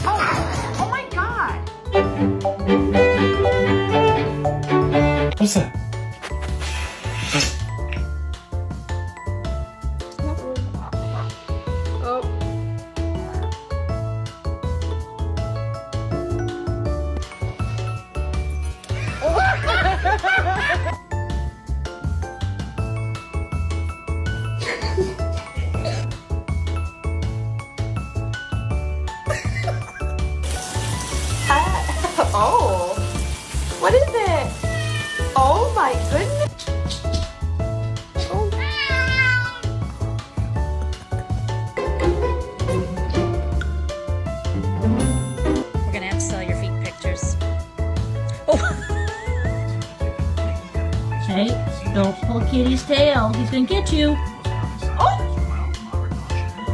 Oh, oh my God. What's that? Oh. Oh, what is it? Oh my goodness. Oh. We're gonna have to sell your feet pictures. Oh. Hey, don't pull Kitty's tail. He's gonna get you.